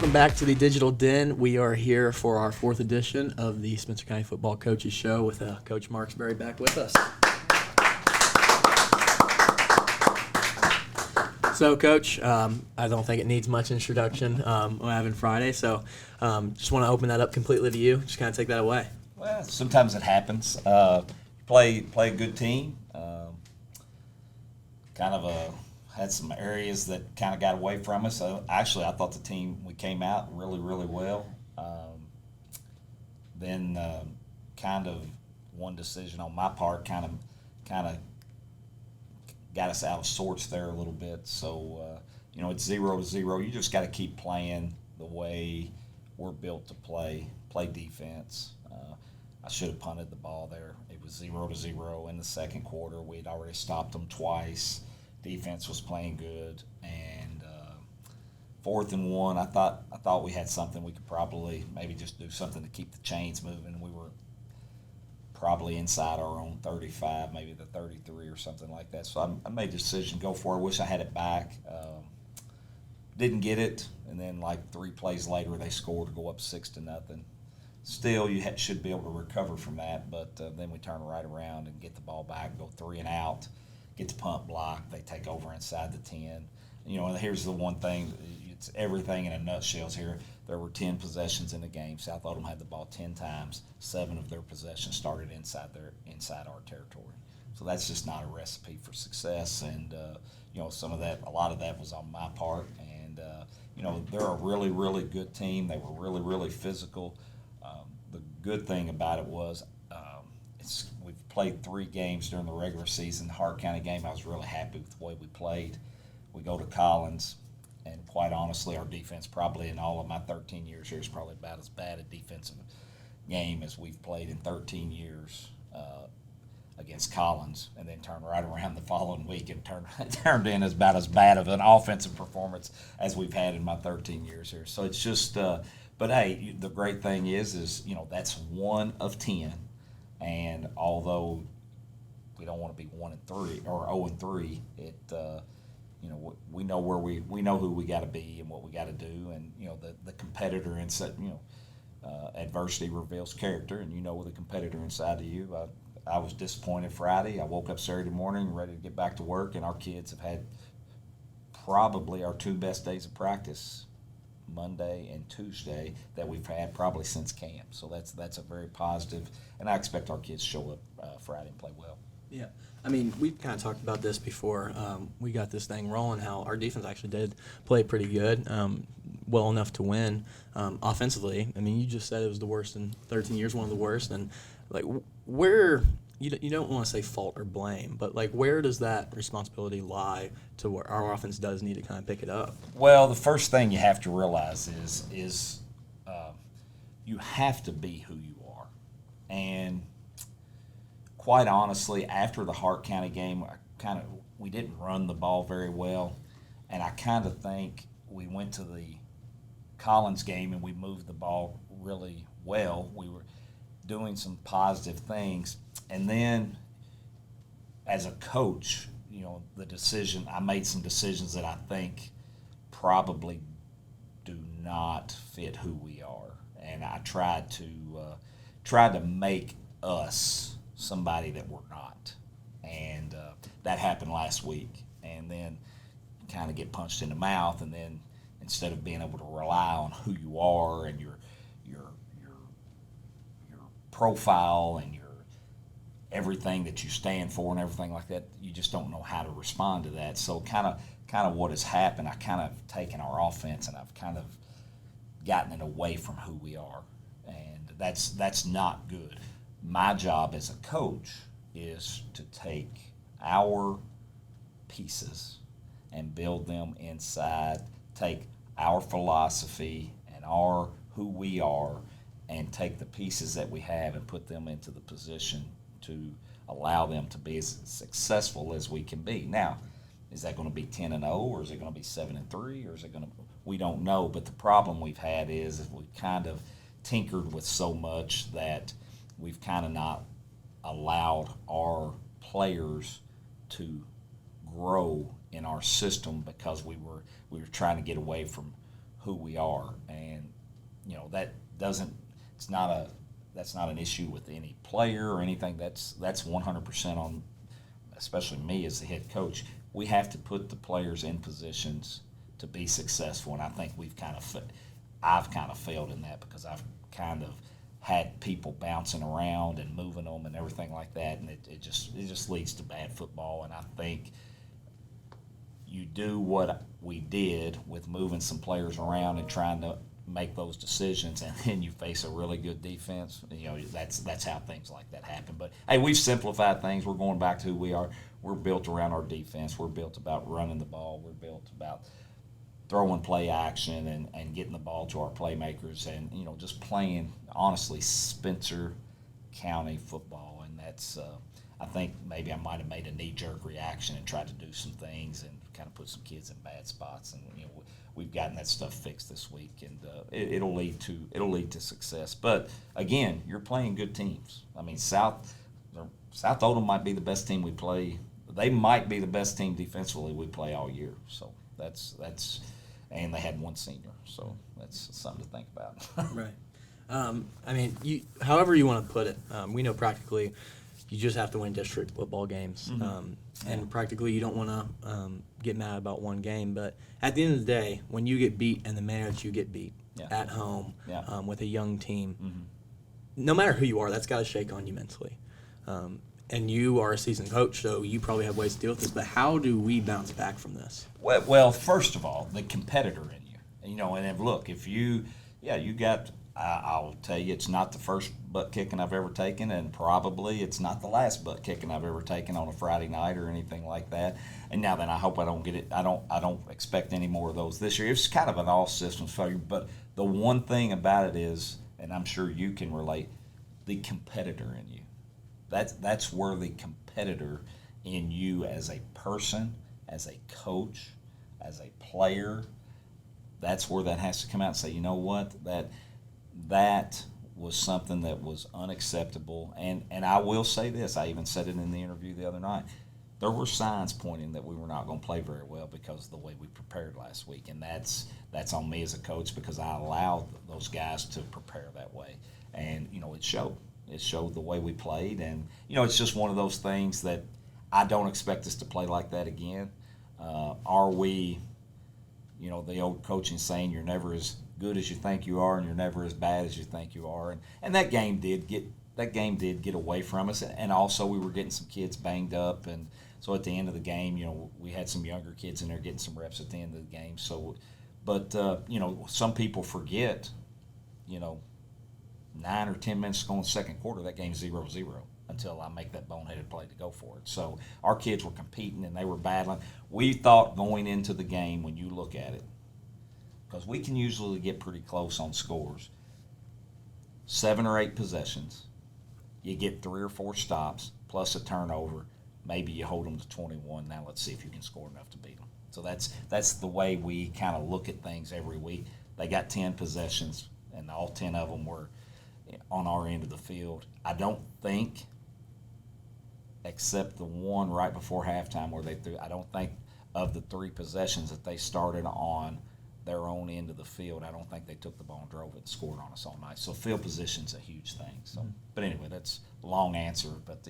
welcome back to the Digital Den. We are here for our fourth edition of the Spencer County Football Coaches Show with Coach Marksberry back with us. So, Coach, I don't think it needs much introduction. We're having Friday, so just want to open that up completely to you. Just kind of take that away. Well, sometimes it happens. Play a good team. Had some areas that kind of got away from us. Actually, I thought we came out really, really well. Then kind of one decision on my part kind of got us out of sorts there a little bit. So, it's 0-0. You just got to keep playing the way we're built to play defense. I should have punted the ball there. It was 0-0 in the second quarter. We'd already stopped them twice. Defense was playing good, and 4th and 1, I thought we had something. We could probably maybe just do something to keep the chains moving. We were probably inside our own 35, maybe the 33 or something like that. So I made the decision to go for it. I wish I had it back. Didn't get it, and then like 3 plays later they scored to go up 6-0. Still, you should be able to recover from that, but then we turn right around and get the ball back, go 3 and out. Get the punt block, they take over inside the 10. And here's the one thing, it's everything in a nutshell here. There were 10 possessions in the game. South Oldham had the ball 10 times. 7 of their possessions started inside our territory. So that's just not a recipe for success. And, a lot of that was on my part. And, they're a really, really good team. They were really, really physical. The good thing about it was we've played 3 games during the regular season. The Hart County game, I was really happy with the way we played. We go to Collins, and quite honestly, our defense probably in all of my 13 years here is probably about as bad a defensive game as we've played in 13 years against Collins, and then turned right around the following week and turned in about as bad of an offensive performance as we've had in my 13 years here. So it's just but hey, the great thing is that's 1 of 10. And although we don't want to be 1-3 or 0-3, we know we know who we got to be and what we got to do, and the competitor inside. Adversity reveals character, and with the competitor inside of you. I was disappointed Friday. I woke up Saturday morning ready to get back to work, and our kids have had probably our 2 best days of practice, Monday and Tuesday, that we've had probably since camp. So that's a very positive, and I expect our kids to show up Friday and play well. Yeah. I mean, we've kind of talked about this before. We got this thing rolling, how our defense actually did play pretty good, well enough to win. Offensively, I mean, you just said it was the worst in 13 years, one of the worst. And, where you don't want to say fault or blame, but, where does that responsibility lie to where our offense does need to kind of pick it up? Well, the first thing you have to realize is you have to be who you are. And quite honestly, after the Hart County game, we didn't run the ball very well, and I kind of think we went to the Collins game and we moved the ball really well. We were doing some positive things, and then as a coach, I made some decisions that I think probably do not fit who we are, and I tried to make us somebody that we're not, and that happened last week. And then kind of get punched in the mouth, and then instead of being able to rely on who you are and your profile and your everything that you stand for and everything like that, you just don't know how to respond to that. So kind of what has happened, I kind of taken our offense and I've kind of gotten it away from who we are, and that's not good. My job as a coach is to take our pieces and build them inside, take our philosophy and our who we are, and take the pieces that we have and put them into the position to allow them to be as successful as we can be. Now, is that going to be 10-0, or is it going to be 7-3, or is it going to? We don't know. But the problem we've had is we've kind of tinkered with so much that we've kind of not allowed our players to grow in our system because we were trying to get away from who we are, and that doesn't. It's not a. That's not an issue with any player or anything. That's 100% on, especially me as the head coach. We have to put the players in positions to be successful, and I think I've kind of failed in that because I've kind of had people bouncing around and moving them and everything like that, and it just leads to bad football. And I think you do what we did with moving some players around and trying to make those decisions, and then you face a really good defense. That's how things like that happen. But hey, we've simplified things. We're going back to who we are. We're built around our defense. We're built about running the ball. We're built about throwing play action and getting the ball to our playmakers, and just playing honestly Spencer County football. And that's I think maybe I might have made a knee-jerk reaction and tried to do some things and kind of put some kids in bad spots, and we've gotten that stuff fixed this week, and it'll lead to success. But again, you're playing good teams. I mean, South Oldham might be the best team we play. They might be the best team defensively we play all year. So that's and they had one senior, so that's something to think about. Right. I mean, however you want to put it, we know practically you just have to win district football games. Mm-hmm. And practically you don't want to get mad about one game. But at the end of the day, when you get beat in the manner that you get beat at home with a young team, no matter who you are, that's got to shake on you mentally. And you are a seasoned coach, so you probably have ways to deal with this. But how do we bounce back from this? Well, first of all, the competitor in you. And then look, if you got – I'll tell you, it's not the first butt kicking I've ever taken, and probably it's not the last butt kicking I've ever taken on a Friday night or anything like that. And now then, I hope I don't get it. I don't expect any more of those this year. It's kind of an all systems failure. But the one thing about it is, and I'm sure you can relate, the competitor in you. That's where the competitor in you as a person, as a coach, as a player, that's where that has to come out and say, you know what, that was something that was unacceptable. And I will say this, I even said it in the interview the other night, there were signs pointing that we were not going to play very well because of the way we prepared last week. And that's on me as a coach because I allowed those guys to prepare that way. And, it showed. It showed the way we played. And, it's just one of those things that I don't expect us to play like that again. Are we, the old coaching saying, you're never as good as you think you are and you're never as bad as you think you are. And that game did get away from us. And also we were getting some kids banged up. And so at the end of the game, we had some younger kids in there getting some reps at the end of the game. So, but, some people forget, 9 or 10 minutes to go in the second quarter, that game's 0-0 until I make that boneheaded play to go for it. So our kids were competing and they were battling. We thought going into the game, when you look at it, because we can usually get pretty close on scores, 7 or 8 possessions, you get 3 or 4 stops plus a turnover, maybe you hold them to 21. Now let's see if you can score enough to beat them. So that's the way we kind of look at things every week. They got 10 possessions, and all 10 of them were on our end of the field. I don't think, except the one right before halftime where they threw, I don't think of the 3 possessions that they started on their own end of the field, I don't think they took the ball and drove it and scored on us all night. So field position's a huge thing. So, but anyway, that's a long answer. But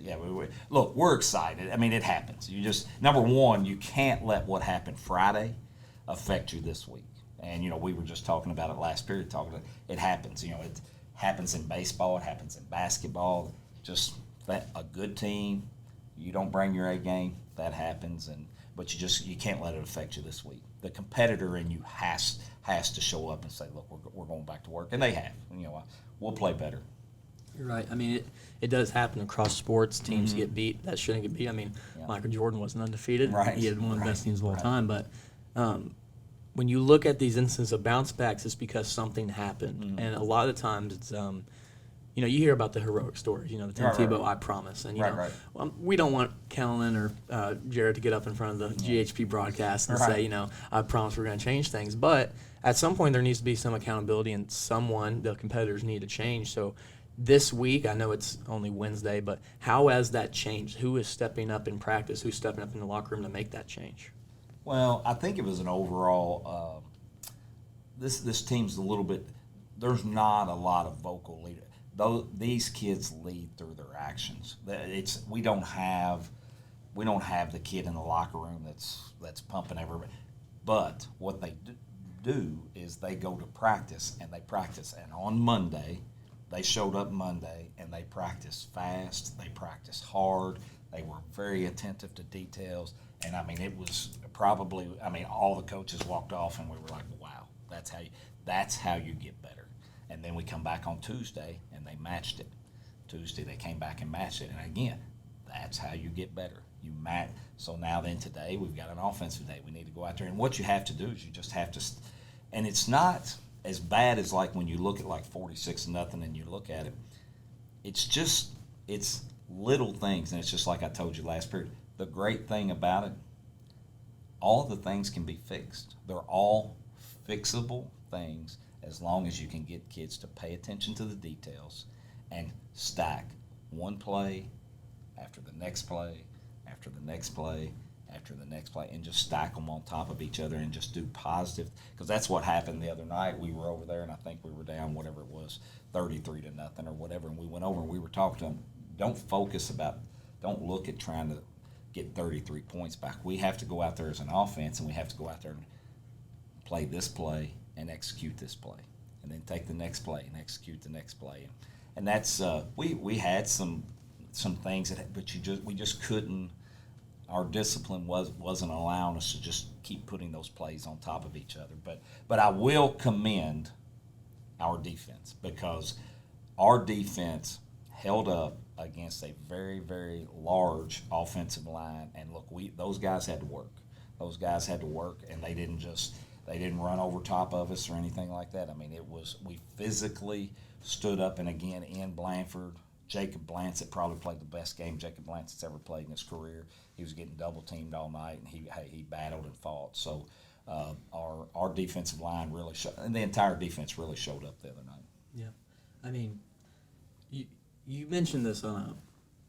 look, we're excited. I mean, it happens. You just, number one, you can't let what happened Friday affect you this week. And we were just talking about it last period. It happens. It happens in baseball. It happens in basketball. Just a good team. You don't bring your A game. That happens. But you can't let it affect you this week. The competitor in you has to show up and say, look, we're going back to work, and they have. We'll play better. You're right. I mean, it does happen across sports. Teams get beat that shouldn't get beat. I mean, Michael Jordan wasn't undefeated. Right. He had one of the best teams of all time. But when you look at these instances of bounce backs, it's because something happened, and a lot of the times it's you hear about the heroic stories, the Tim Tebow, I promise. And, we don't want Kellen or Jared to get up in front of the GHP broadcast and say, I promise we're going to change things. But at some point there needs to be some accountability, and the competitors need to change. So this week, I know it's only Wednesday, but how has that changed? Who is stepping up in practice? Who's stepping up in the locker room to make that change? Well, I think it was an overall this team's a little bit. There's not a lot of vocal leader. Though these kids lead through their actions. We don't have the kid in the locker room that's pumping everybody. But what they do is they go to practice and they practice. And on Monday, they showed up Monday and they practiced fast. They practiced hard. They were very attentive to details. And I mean, it was probably. I mean, all the coaches walked off and we were like, "Wow, that's how you get better." And then we come back on Tuesday and they matched it. Tuesday they came back and matched it. And again, that's how you get better. You match. So now then today we've got an offensive day. We need to go out there. And what you have to do is you just have to. And it's not as bad as like when you look at like 46-0 and you look at it. It's little things. And it's just like I told you last period. The great thing about it, all the things can be fixed. They're all fixable things as long as you can get kids to pay attention to the details and stack one play after the next play, after the next play, after the next play, and just stack them on top of each other and just do positive. Because that's what happened the other night. We were over there, and I think we were down whatever it was, 33-0 or whatever, and we went over and we were talking to them. Don't look at trying to get 33 points back. We have to go out there as an offense, and we have to go out there and play this play and execute this play, and then take the next play and execute the next play. And that's we had some things but we just couldn't. Our discipline wasn't allowing us to just keep putting those plays on top of each other. But I will commend our defense, because our defense held up against a very, very large offensive line. And look, those guys had to work. Those guys had to work, and they didn't run over top of us or anything like that. I mean, we physically stood up, and again, in Blanford, Jacob Blancett probably played the best game Jacob Blancett's ever played in his career. He was getting double teamed all night, and he battled and fought. So our defensive line really and the entire defense really showed up the other night. Yeah, I mean, you mentioned this on an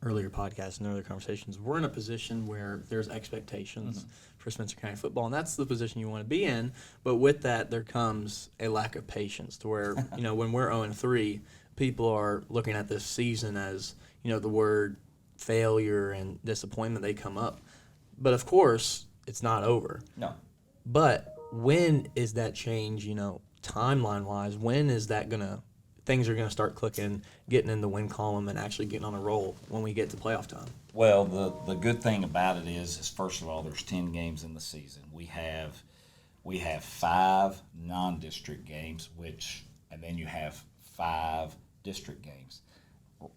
earlier podcast and earlier conversations. We're in a position where there's expectations for Spencer County football, and that's the position you want to be in. But with that, there comes a lack of patience to where, when we're 0-3, people are looking at this season as, the word failure and disappointment, they come up. But of course, it's not over. No. But when is that change, timeline-wise, when is that things are going to start clicking, getting in the win column and actually getting on a roll when we get to playoff time? Well, the good thing about it is first of all, there's 10 games in the season. We have 5 non-district games, and then you have 5 district games.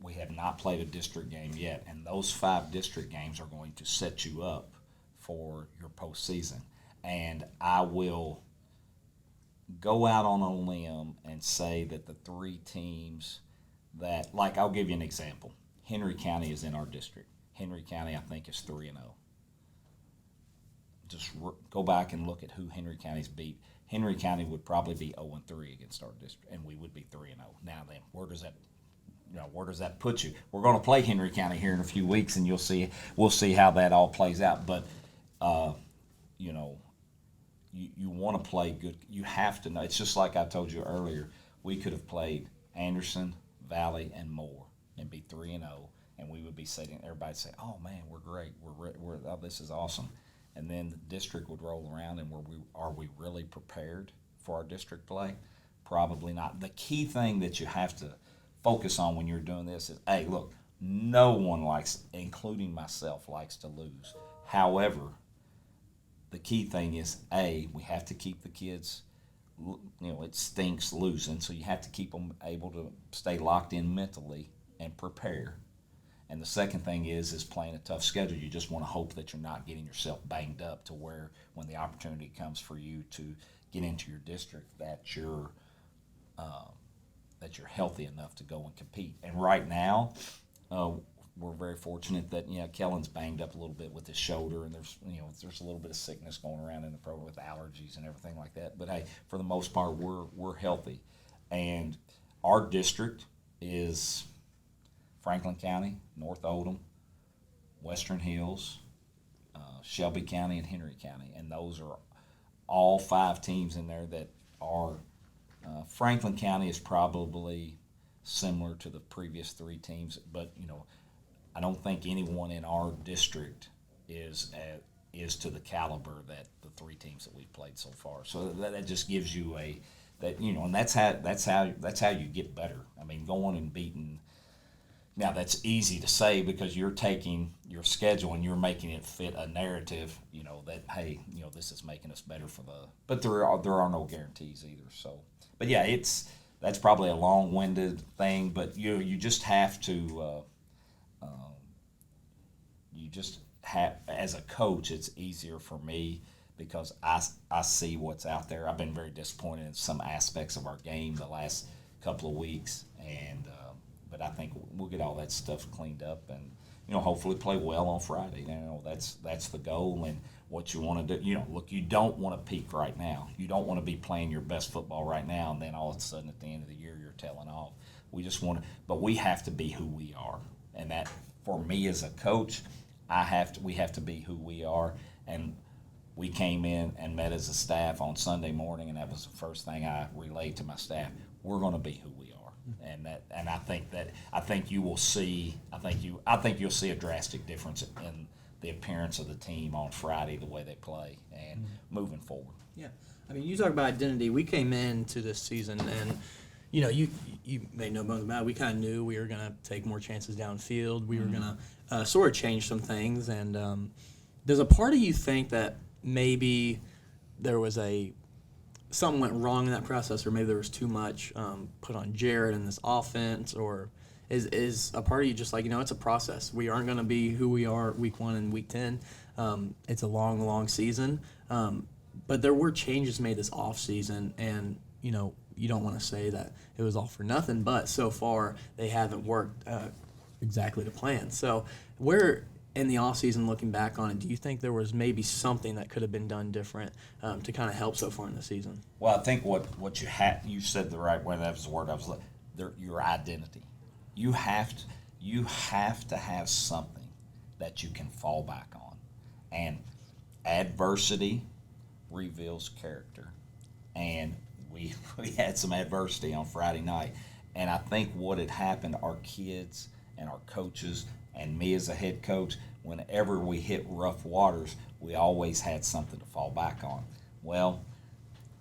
We have not played a district game yet, and those 5 district games are going to set you up for your postseason. And I will go out on a limb and say that the 3 teams that, like, I'll give you an example. Henry County is in our district. Henry County, I think, is 3-0. Just go back and look at who Henry County's beat. Henry County would probably be 0-3 against our district, and we would be 3-0. Now then, where does that put you? We're going to play Henry County here in a few weeks, and we'll see how that all plays out. But you want to play good. You have to know. It's just like I told you earlier. We could have played Anderson, Valley, and Moore and be 3-0, and we would be sitting. Everybody say, "Oh man, we're great. This is awesome." And then the district would roll around, and are we really prepared for our district play? Probably not. The key thing that you have to focus on when you're doing this is, hey, look, no one likes, including myself, likes to lose. However, the key thing is, we have to keep the kids, it stinks losing, so you have to keep them able to stay locked in mentally and prepare. And the second thing is playing a tough schedule. You just want to hope that you're not getting yourself banged up to where when the opportunity comes for you to get into your district that you're healthy enough to go and compete. And right now, we're very fortunate that Kellen's banged up a little bit with his shoulder, and there's a little bit of sickness going around in the program with allergies and everything like that. But hey, for the most part, we're healthy, and our district is Franklin County, North Oldham, Western Hills, Shelby County, and Henry County, and those are all 5 teams in there that are. Franklin County is probably similar to the previous three teams, but I don't think anyone in our district is to the caliber that the three teams that we've played so far. So that just gives you and that's how you get better. I mean, going and beating. Now that's easy to say because you're taking your schedule and you're making it fit a narrative. That hey, this is making us better for the. But there are no guarantees either. So, but yeah, that's probably a long-winded thing. But you just have to. You just have, as a coach, it's easier for me because I see what's out there. I've been very disappointed in some aspects of our game the last couple of weeks, and but I think we'll get all that stuff cleaned up and hopefully play well on Friday. That's the goal and what you want to do. Look, you don't want to peak right now. You don't want to be playing your best football right now, and then all of a sudden at the end of the year you're tailing off. We just want to, but we have to be who we are, and that for me as a coach. We have to be who we are, and we came in and met as a staff on Sunday morning, and that was the first thing I relayed to my staff. We're going to be who we are, and I think you will see. I think you'll see a drastic difference in the appearance of the team on Friday, the way they play, and moving forward. Yeah, I mean, you talk about identity. We came into this season and. You made no bones about it. We kind of knew we were going to take more chances downfield. We were going to sort of change some things. And does a part of you think that maybe there was something went wrong in that process, or maybe there was too much put on Jared in this offense, or is a part of you just like, it's a process. We aren't going to be who we are week 1 and week 10. It's a long, long season. But there were changes made this off season, and, you don't want to say that it was all for nothing, but so far they haven't worked exactly to plan. So where in the offseason, looking back on it, do you think there was maybe something that could have been done different to kind of help so far in the season? Well, I think what you said the right way. That was the word I was looking. Your identity. You have to have something that you can fall back on, and adversity reveals character, and we had some adversity on Friday night, and I think what had happened, our kids and our coaches and me as a head coach, whenever we hit rough waters, we always had something to fall back on. Well,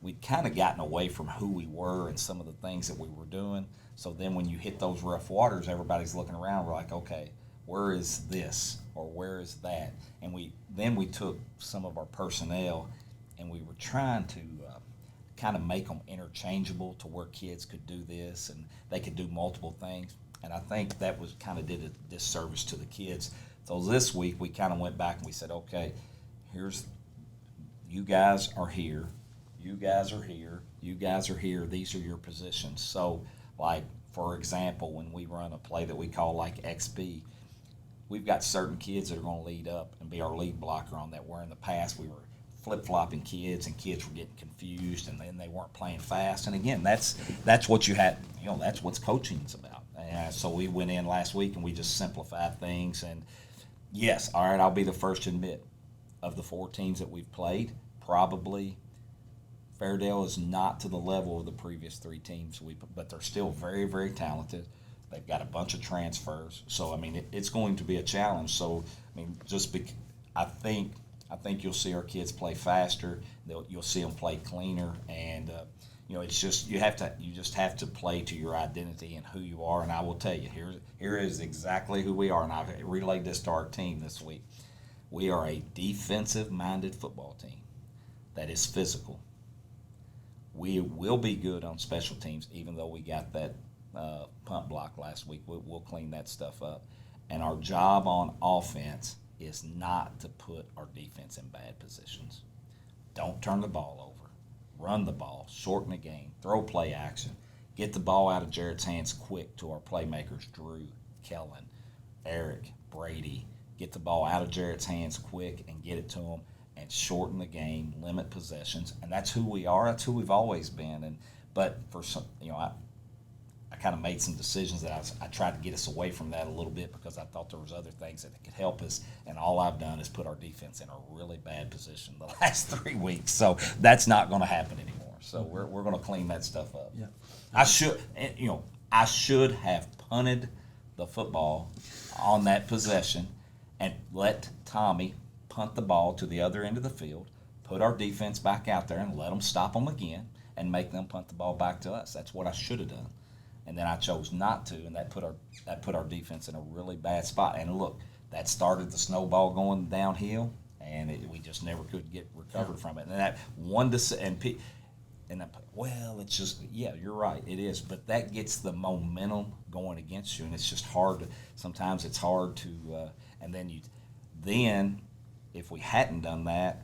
we'd kind of gotten away from who we were and some of the things that we were doing, so then when you hit those rough waters, everybody's looking around, we're like, okay, where is this or where is that? And we took some of our personnel and we were trying to kind of make them interchangeable to where kids could do this and they could do multiple things. And I think that was kind of did a disservice to the kids. So this week we kind of went back and we said, okay, you guys are here, you guys are here, you guys are here, these are your positions. So like, for example, when we run a play that we call like XB, we've got certain kids that are going to lead up and be our lead blocker on that, where in the past we were flip-flopping kids and kids were getting confused and then they weren't playing fast. And again, that's what you had, that's what coaching's about. And so we went in last week and we just simplified things. And yes, all right, I'll be the first to admit, of the 4 teams that we've played, probably Fairdale is not to the level of the previous 3 teams, but they're still very, very talented. They've got a bunch of transfers. So, I mean, it's going to be a challenge. So, I mean, I think you'll see our kids play faster. You'll see them play cleaner, and it's just you just have to play to your identity and who you are. And I will tell you, here is exactly who we are. And I've relayed this to our team this week. We are a defensive-minded football team that is physical. We will be good on special teams, even though we got that punt block last week. We'll clean that stuff up. And our job on offense is not to put our defense in bad positions. Don't turn the ball over. Run the ball. Shorten the game. Throw play action. Get the ball out of Jared's hands quick to our playmakers, Drew, Kellen, Eric, Brady. Get the ball out of Jared's hands quick and get it to them and shorten the game, limit possessions. And that's who we are. That's who we've always been. But for some, I kind of made some decisions that I tried to get us away from that a little bit because I thought there was other things that could help us, and all I've done is put our defense in a really bad position the last 3 weeks. So that's not going to happen anymore. So we're going to clean that stuff up. Yeah. I should have punted the football on that possession and let Tommy punt the ball to the other end of the field, put our defense back out there and let them stop them again and make them punt the ball back to us. That's what I should have done. And then I chose not to, and that put our defense in a really bad spot. And look, that started the snowball going downhill, and we just never could get recovered from it. And that one well, it's just, yeah, you're right, it is. But that gets the momentum going against you, and it's just hard. Sometimes it's hard to, and then if we hadn't done that,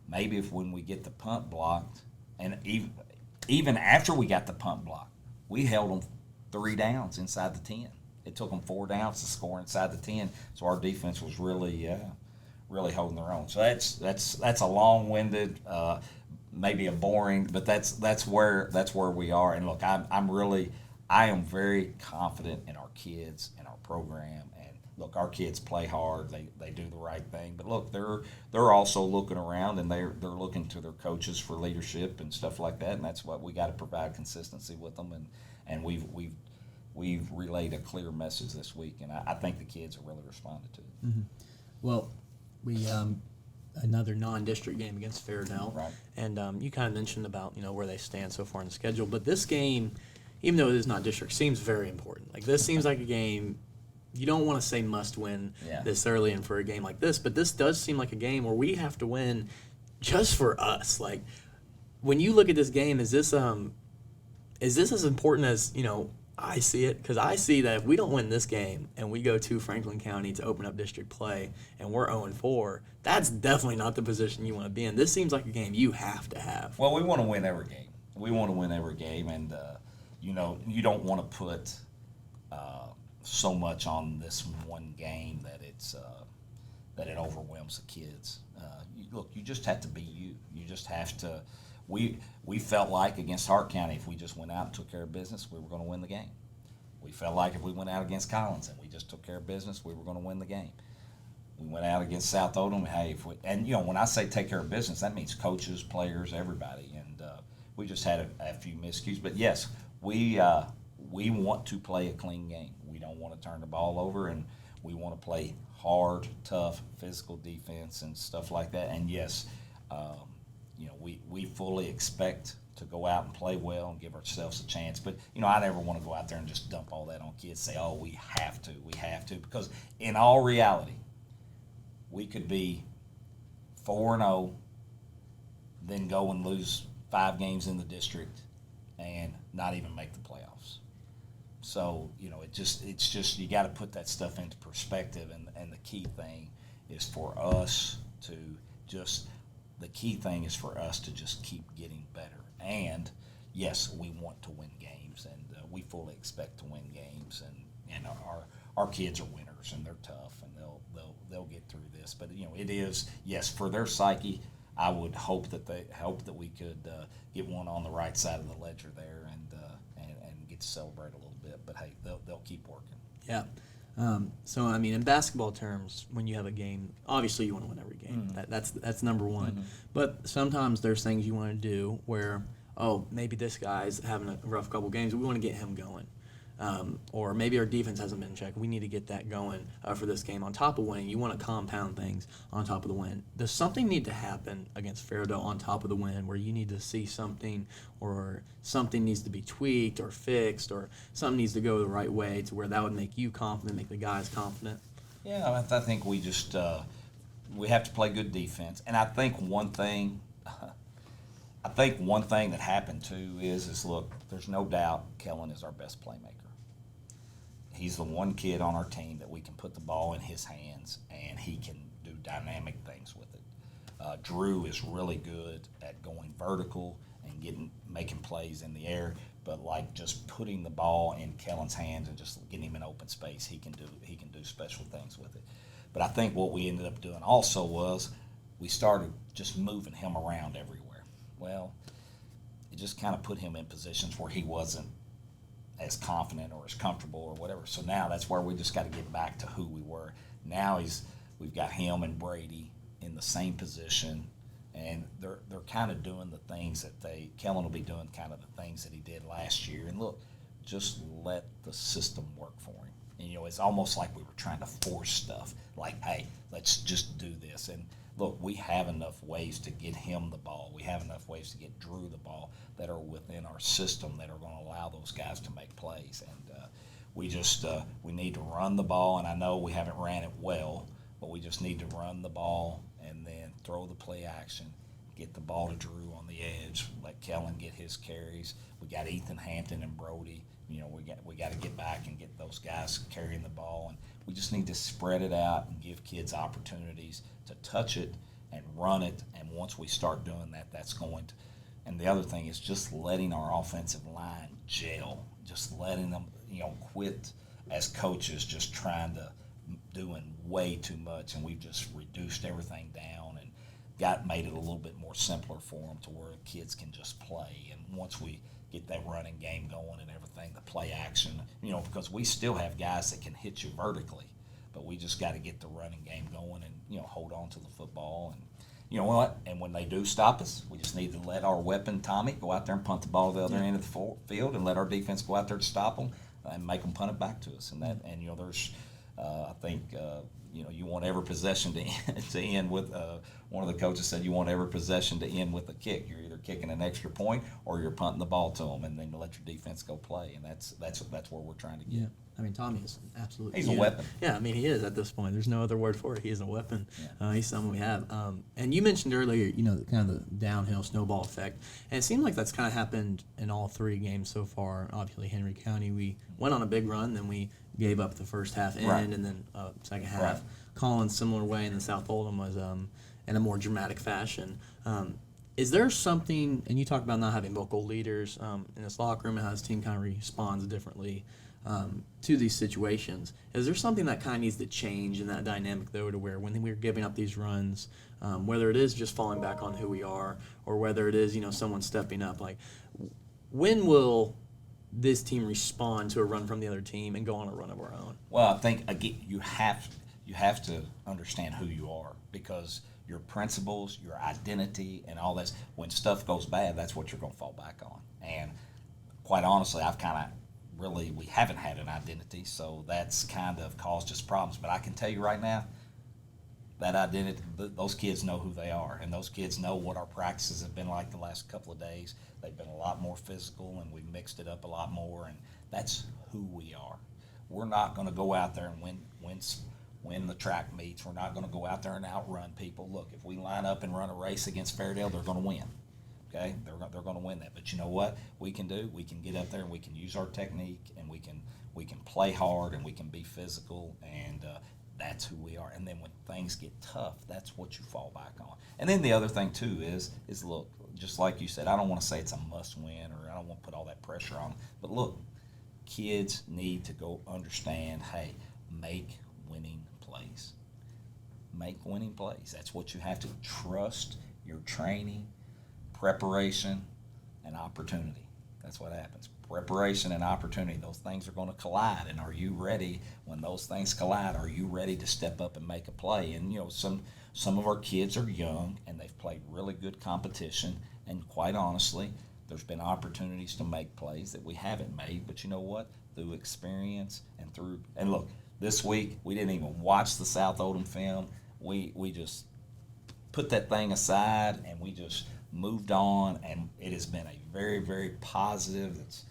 maybe when we get the punt blocked, and even after we got the punt blocked, we held them 3 downs inside the 10. It took them 4 downs to score inside the 10, so our defense was really holding their own. So that's a long-winded, maybe a boring, but that's where we are. And look, I am very confident in our kids and our program. And look, our kids play hard. They do the right thing. But look, they're also looking around, and they're looking to their coaches for leadership and stuff like that. And that's what we got to provide consistency with them. And we've relayed a clear message this week, and I think the kids have really responded to it. Mm-hmm. Well, we another non-district game against Fairdale, Right. And you kind of mentioned about where they stand so far in the schedule. But this game, even though it is not district, seems very important. Like, this seems like a game you don't want to say must win this early and for a game like this, but this does seem like a game where we have to win just for us. Like, when you look at this game, is this as important as I see it? Because I see that if we don't win this game and we go to Franklin County to open up district play and we're 0-4, that's definitely not the position you want to be in. This seems like a game you have to have. Well, we want to win every game. We want to win every game, and you don't want to put so much on this one game that it overwhelms the kids. Look, you just have to be you. You just have to. We felt like against Hart County, if we just went out and took care of business, we were going to win the game. We felt like if we went out against Collins and we just took care of business, we were going to win the game. We went out against South Oldham. Hey, when I say take care of business, that means coaches, players, everybody. And we just had a few miscues. But yes, we want to play a clean game. We don't want to turn the ball over, and we want to play hard, tough, physical defense and stuff like that. And yes, we fully expect to go out and play well and give ourselves a chance. But, I never want to go out there and just dump all that on kids, say, oh, we have to. Because in all reality, we could be 4-0, then go and lose 5 games in the district and not even make the playoffs. So, it's just you got to put that stuff into perspective. And the key thing is for us to just – the key thing is for us to just keep getting better. And, yes, we want to win games, and we fully expect to win games. And our kids are winners, and they're tough, and they'll get through this. But, it is, yes, for their psyche, I would hope that we could get one on the right side of the ledger there and get to celebrate a little bit. But, hey, they'll keep working. Yeah. So, in basketball terms, when you have a game, obviously you want to win every game. Mm-hmm. That's number one. Mm-hmm. But sometimes there's things you want to do where, maybe this guy's having a rough couple games. We want to get him going. Or maybe our defense hasn't been checked. We need to get that going for this game. On top of winning, you want to compound things on top of the win. Does something need to happen against Fairdale on top of the win where you need to see something, or something needs to be tweaked or fixed, or something needs to go the right way to where that would make you confident, make the guys confident? Yeah, I think we just we have to play good defense. And I think one thing that happened too is look, there's no doubt Kellen is our best playmaker. He's the one kid on our team that we can put the ball in his hands, and he can do dynamic things with it. Drew is really good at going vertical and making plays in the air, but like just putting the ball in Kellen's hands and just getting him in open space, he can do special things with it. But I think what we ended up doing also was we started just moving him around everywhere. Well, it just kind of put him in positions where he wasn't as confident or as comfortable or whatever. So now that's where we just got to get back to who we were. Now we've got him and Brady in the same position and they're kind of doing the things that Kellen will be doing kind of the things that he did last year. And look, just let the system work for him. And, it's almost like we were trying to force stuff. Like, hey, let's just do this. And look, we have enough ways to get him the ball. We have enough ways to get Drew the ball that are within our system that are going to allow those guys to make plays. And we need to run the ball. And I know we haven't ran it well, but we just need to run the ball and then throw the play action, get the ball to Drew on the edge, let Kellen get his carries. We got Ethan Hampton and Brody. We got to get back and get those guys carrying the ball, and we just need to spread it out and give kids opportunities to touch it and run it. And once we start doing that, that's going to. And the other thing is just letting our offensive line gel, just letting them, quit as coaches just trying to doing way too much, and we've just reduced everything down and made it a little bit more simpler for them to where kids can just play. And once we get that running game going and everything, the play action, because we still have guys that can hit you vertically, but we just got to get the running game going and, hold on to the football. And you know what? And when they do stop us, we just need to let our weapon, Tommy, go out there and punt the ball to the other end of the field and let our defense go out there to stop them and make them punt it back to us. And there's, I think, you want every possession to end with. One of the coaches said you want every possession to end with a kick. You're either kicking an extra point or you're punting the ball to them, and then you let your defense go play. And that's where we're trying to get. Yeah. I mean, Tommy is absolutely. He's a weapon. Yeah, I mean, he is at this point. There's no other word for it. He is a weapon. Yeah. He's someone we have. And you mentioned earlier, kind of the downhill snowball effect. And it seemed like that's kind of happened in all three games so far. Obviously, Henry County, we went on a big run, then we gave up the first half end, right. and then second half. Right. Collins, similar way, and the South Oldham was in a more dramatic fashion. Is there something, and you talk about not having vocal leaders in this locker room and how this team kind of responds differently to these situations. Is there something that kind of needs to change in that dynamic, though, to where when we're giving up these runs, whether it is just falling back on who we are or whether it is, someone stepping up, like when will this team respond to a run from the other team and go on a run of our own? Well, I think, again, you have to understand who you are, because your principles, your identity, and all this, when stuff goes bad, that's what you're going to fall back on. And quite honestly, we haven't had an identity, so that's kind of caused us problems. But I can tell you right now, that identity, those kids know who they are, and those kids know what our practices have been like the last couple of days. They've been a lot more physical, and we've mixed it up a lot more, and that's who we are. We're not going to go out there and win the track meets. We're not going to go out there and outrun people. Look, if we line up and run a race against Fairdale, they're going to win. Okay, they're going to win that. But you know what we can do? We can get up there and we can use our technique, and we can play hard, and we can be physical, and that's who we are. And then when things get tough, that's what you fall back on. And then the other thing too is look, just like you said, I don't want to say it's a must win, or I don't want to put all that pressure on. But look, kids need to go understand. Hey, make winning plays. Make winning plays. That's what you have to trust your training, preparation, and opportunity. That's what happens. Preparation and opportunity, those things are going to collide. And are you ready when those things collide? Are you ready to step up and make a play? And, some of our kids are young, and they've played really good competition. And quite honestly, there's been opportunities to make plays that we haven't made. But you know what? Through experience and look, this week we didn't even watch the South Oldham film. We just put that thing aside, and we just moved on, and it has been a very, very positive. It's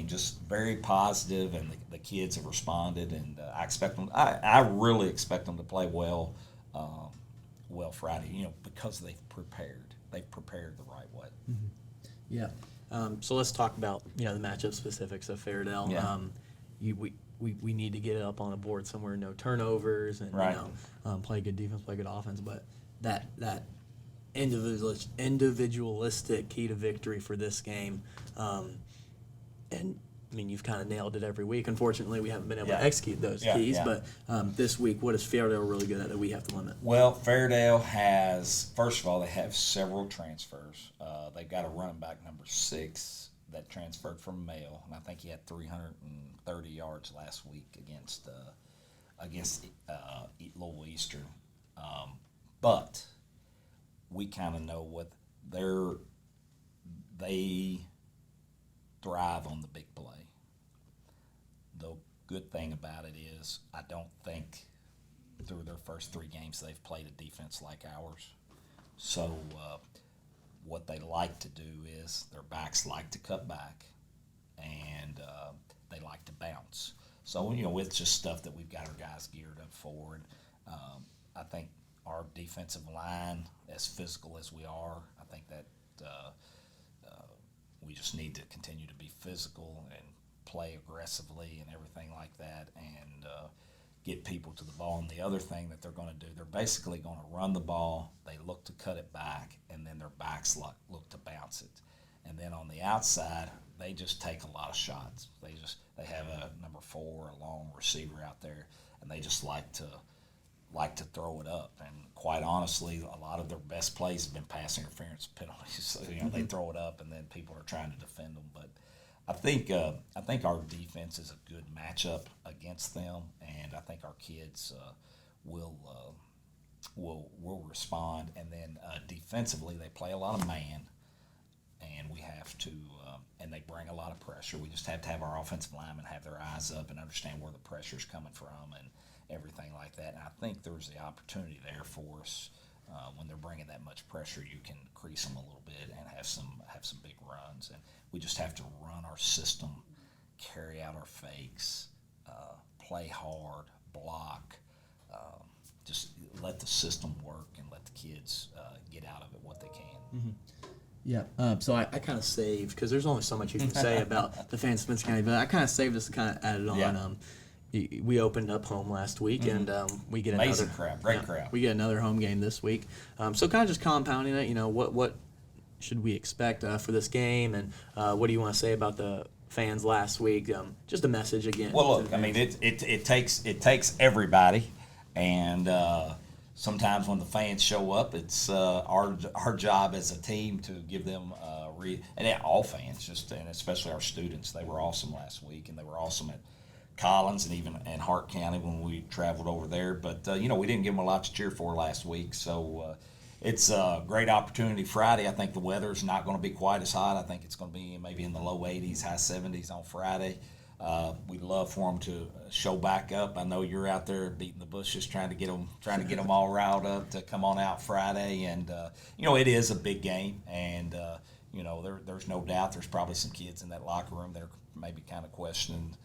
just very positive, and the kids have responded, and I expect them. I really expect them to play well Friday. Because they've prepared. They've prepared the right way. Mm-hmm. Yeah. So let's talk about the matchup specifics of Fairdale. Yeah. We need to get it up on the board somewhere, no turnovers, and right. Play good defense, play good offense. But that individualistic key to victory for this game, and I mean, you've kind of nailed it every week. Unfortunately, we haven't been able to execute those keys. Yeah. But this week, what is Fairdale really good at that we have to limit? Well, Fairdale has, first of all, they have several transfers. They've got a running back, number 6, that transferred from Mail, and I think he had 330 yards last week against Louisville Eastern. But we kind of know what they thrive on the big play. The good thing about it is I don't think through their first 3 games they've played a defense like ours. So what they like to do is their backs like to cut back, and they like to bounce. So, it's just stuff that we've got our guys geared up for. And I think our defensive line, as physical as we are, I think that we just need to continue to be physical and play aggressively and everything like that, and get people to the ball. And the other thing that they're going to do, they're basically going to run the ball, they look to cut it back, and then their backs look to bounce it. And then on the outside, they just take a lot of shots. They have a number 4, a long receiver out there, and they just like to throw it up. And quite honestly, a lot of their best plays have been pass interference penalties. So they throw it up, and then people are trying to defend them. But I think our defense is a good matchup against them, and I think our kids will respond. And then defensively, they play a lot of man, and we have to, and they bring a lot of pressure. We just have to have our offensive linemen have their eyes up and understand where the pressure's coming from and everything like that. And I think there's the opportunity there for us when they're bringing that much pressure. You can crease them a little bit and have some big runs. And we just have to run our system, carry out our fakes, play hard, block. Just let the system work and let the kids get out of it what they can. Mm-hmm. Yeah, so I kind of saved, because there's only so much you can say about the fans of Spencer County, but I kind of saved this to kind of add it on. Yeah. We opened up home last week, and we get Amazing crowd, great crowd. We get another home game this week. So kind of just compounding it, what should we expect for this game, and what do you want to say about the fans last week? Just a message again. Well, look, I mean, it takes everybody, and sometimes when the fans show up, it's our job as a team to give them and all fans, and especially our students. They were awesome last week, and they were awesome at Collins and even in Hart County when we traveled over there. But we didn't give them a lot to cheer for last week, so it's a great opportunity Friday. I think the weather's not going to be quite as hot. I think it's going to be maybe in the low 80s, high 70s on Friday. We'd love for them to show back up. I know you're out there beating the bushes trying to get them all riled up to come on out Friday. And it is a big game, and there's no doubt there's probably some kids in that locker room that are maybe kind of questioning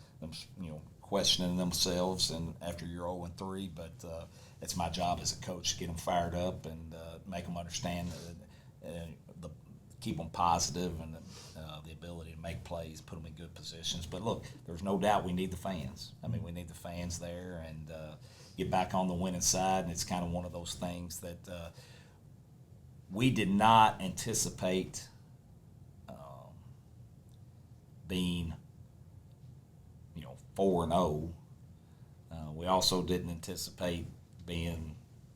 themselves, and after you're 0-3. But it's my job as a coach to get them fired up and make them understand keep them positive, and the ability to make plays, put them in good positions. But look, there's no doubt we need the fans. I mean, we need the fans there, and get back on the winning side. And it's kind of one of those things that we did not anticipate being 4-0. We also didn't anticipate being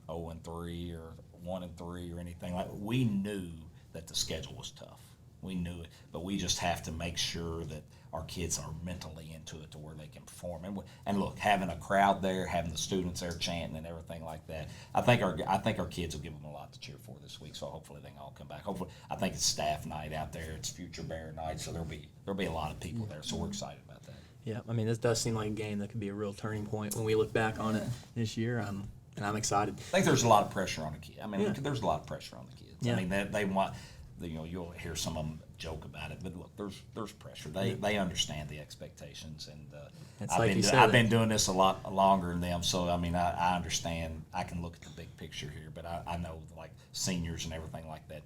0-3 or 1-3 or anything like that. We knew that the schedule was tough. We knew it, but we just have to make sure that our kids are mentally into it to where they can perform. And look, having a crowd there, having the students there chanting and everything like that, I think our kids will give them a lot to cheer for this week. So hopefully they can all come back. Hopefully, I think it's staff night out there. It's Future Bear night, so there'll be a lot of people there. So we're excited about that. Yeah, I mean, this does seem like a game that could be a real turning point when we look back on it this year. And I'm excited. I think there's a lot of pressure on the kids. I mean, there's a lot of pressure on the kids. Yeah. I mean, they want. You'll hear some of them joke about it, but look, there's pressure. They understand the expectations, and I've been doing this a lot longer than them, so I mean I understand. I can look at the big picture here, but I know like seniors and everything like that.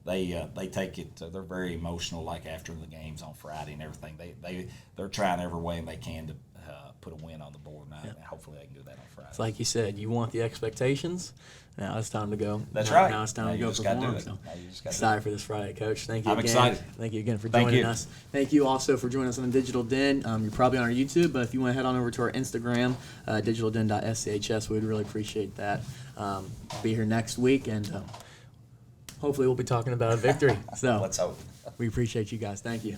They take it. They're very emotional. Like after the games on Friday and everything, they're trying every way they can to put a win on the board, and hopefully they can do that on Friday. It's like you said, you want the expectations. Now it's time to go. That's right. Now it's time to go perform. So excited for this Friday, Coach. Thank you again. I'm excited. Thank you again for joining us. Thank you also for joining us on Digital Den. You're probably on our YouTube, but if you want to head on over to our Instagram, digitalden.schs, we'd really appreciate that. Be here next week, and hopefully we'll be talking about a victory. So let's hope. We appreciate you guys. Thank you.